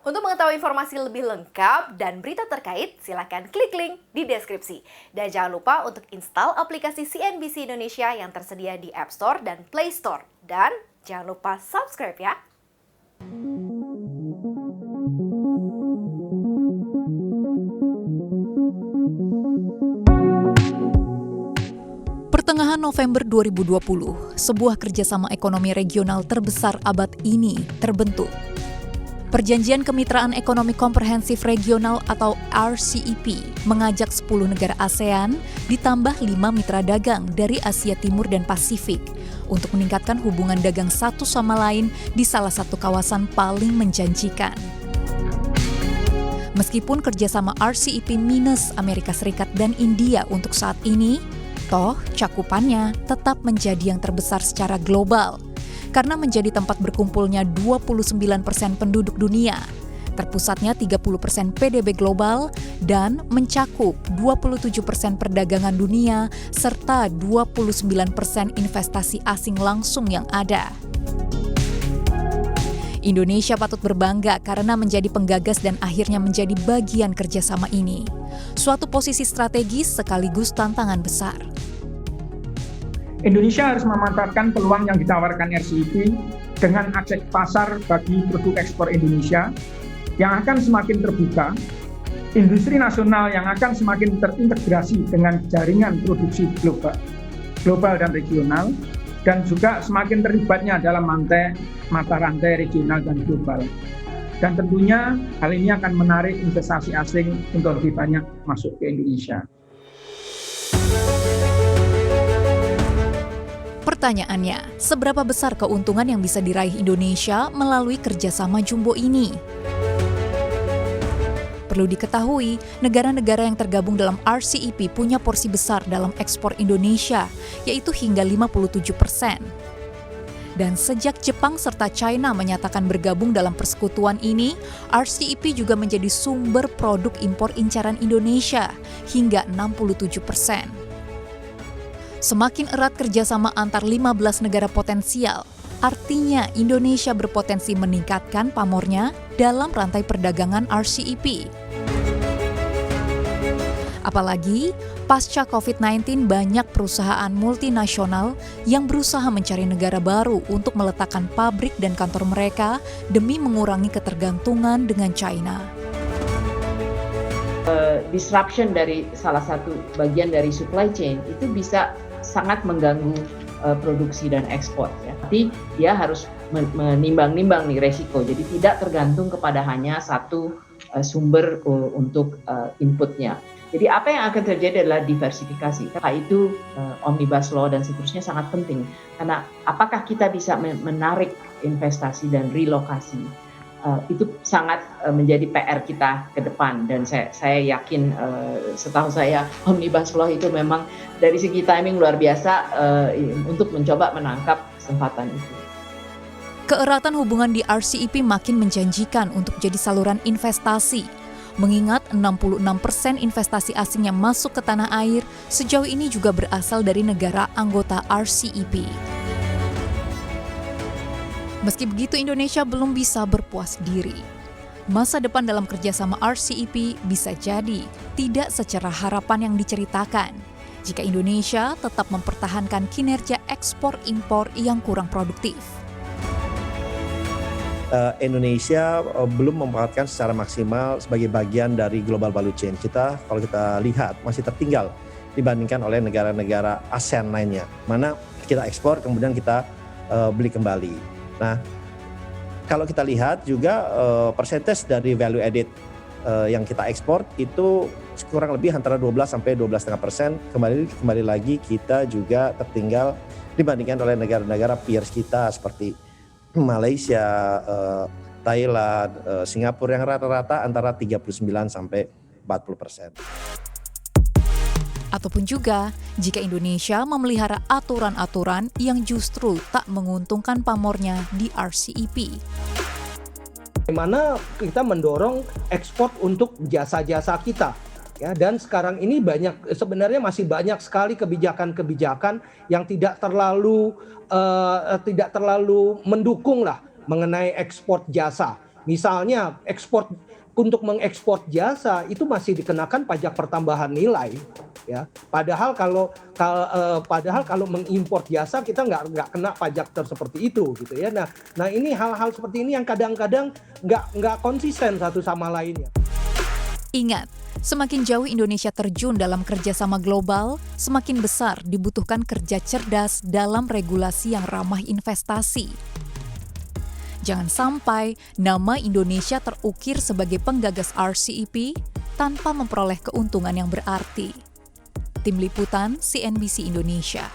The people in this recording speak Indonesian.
Untuk mengetahui informasi lebih lengkap dan berita terkait, silakan klik link di deskripsi. Dan jangan lupa untuk install aplikasi CNBC Indonesia yang tersedia di App Store dan Play Store. Dan jangan lupa subscribe ya. Pertengahan November 2020, sebuah kerjasama ekonomi regional terbesar abad ini terbentuk. Perjanjian Kemitraan Ekonomi Komprehensif Regional atau RCEP mengajak 10 negara ASEAN ditambah 5 mitra dagang dari Asia Timur dan Pasifik untuk meningkatkan hubungan dagang satu sama lain di salah satu kawasan paling menjanjikan. Meskipun kerjasama RCEP minus Amerika Serikat dan India untuk saat ini, toh cakupannya tetap menjadi yang terbesar secara global karena menjadi tempat berkumpulnya 29% penduduk dunia, terpusatnya 30% PDB global, dan mencakup 27% perdagangan dunia serta 29% investasi asing langsung yang ada. Indonesia patut berbangga karena menjadi penggagas dan akhirnya menjadi bagian kerjasama ini. Suatu posisi strategis sekaligus tantangan besar. Indonesia harus memanfaatkan peluang yang ditawarkan RCEP dengan akses pasar bagi produk ekspor Indonesia yang akan semakin terbuka, industri nasional yang akan semakin terintegrasi dengan jaringan produksi global dan regional, dan juga semakin terlibatnya dalam mata rantai regional dan global. Dan tentunya hal ini akan menarik investasi asing untuk lebih banyak masuk ke Indonesia. Pertanyaannya, seberapa besar keuntungan yang bisa diraih Indonesia melalui kerjasama jumbo ini? Perlu diketahui, negara-negara yang tergabung dalam RCEP punya porsi besar dalam ekspor Indonesia, yaitu hingga 57%. Dan sejak Jepang serta China menyatakan bergabung dalam persekutuan ini, RCEP juga menjadi sumber produk impor incaran Indonesia hingga 67%. Semakin erat kerjasama antar 15 negara potensial, artinya Indonesia berpotensi meningkatkan pamornya dalam rantai perdagangan RCEP. Apalagi, pasca COVID-19 banyak perusahaan multinasional yang berusaha mencari negara baru untuk meletakkan pabrik dan kantor mereka demi mengurangi ketergantungan dengan China. Disruption dari salah satu bagian dari supply chain itu bisa sangat mengganggu produksi dan ekspor. Ya. Tapi dia harus menimbang-nimbang nih resiko, jadi tidak tergantung kepada hanya satu sumber untuk inputnya. Jadi apa yang akan terjadi adalah diversifikasi. Karena itu Omnibus Law dan seterusnya sangat penting. Karena apakah kita bisa menarik investasi dan relokasi? Itu sangat menjadi PR kita ke depan, dan saya yakin setahu saya Omnibus Law itu memang dari segi timing luar biasa untuk mencoba menangkap kesempatan itu. Keeratan hubungan di RCEP makin menjanjikan untuk jadi saluran investasi. Mengingat 66% investasi asing yang masuk ke tanah air sejauh ini juga berasal dari negara anggota RCEP. Meski begitu, Indonesia belum bisa berpuas diri. Masa depan dalam kerjasama RCEP bisa jadi tidak secerah harapan yang diceritakan jika Indonesia tetap mempertahankan kinerja ekspor-impor yang kurang produktif. Indonesia belum memanfaatkan secara maksimal sebagai bagian dari global value chain. Kalau kita lihat, masih tertinggal dibandingkan oleh negara-negara ASEAN lainnya, mana kita ekspor kemudian kita beli kembali. Nah, kalau kita lihat juga persentase dari value added yang kita ekspor itu kurang lebih antara 12-12,5%. Kembali lagi kita juga tertinggal dibandingkan oleh negara-negara peers kita seperti Malaysia, Thailand, Singapura yang rata-rata antara 39-40%. Ataupun juga jika Indonesia memelihara aturan-aturan yang justru tak menguntungkan pamornya di RCEP. Bagaimana kita mendorong ekspor untuk jasa-jasa kita. Ya, dan sekarang ini sebenarnya masih banyak sekali kebijakan-kebijakan yang tidak terlalu mendukung lah mengenai ekspor jasa. Misalnya untuk mengekspor jasa itu masih dikenakan pajak pertambahan nilai, ya. Padahal kalau mengimpor jasa kita nggak kena pajak seperti itu, gitu ya. Nah ini hal-hal seperti ini yang kadang-kadang nggak konsisten satu sama lainnya. Ingat, semakin jauh Indonesia terjun dalam kerjasama global, semakin besar dibutuhkan kerja cerdas dalam regulasi yang ramah investasi. Jangan sampai nama Indonesia terukir sebagai penggagas RCEP tanpa memperoleh keuntungan yang berarti. Tim Liputan CNBC Indonesia.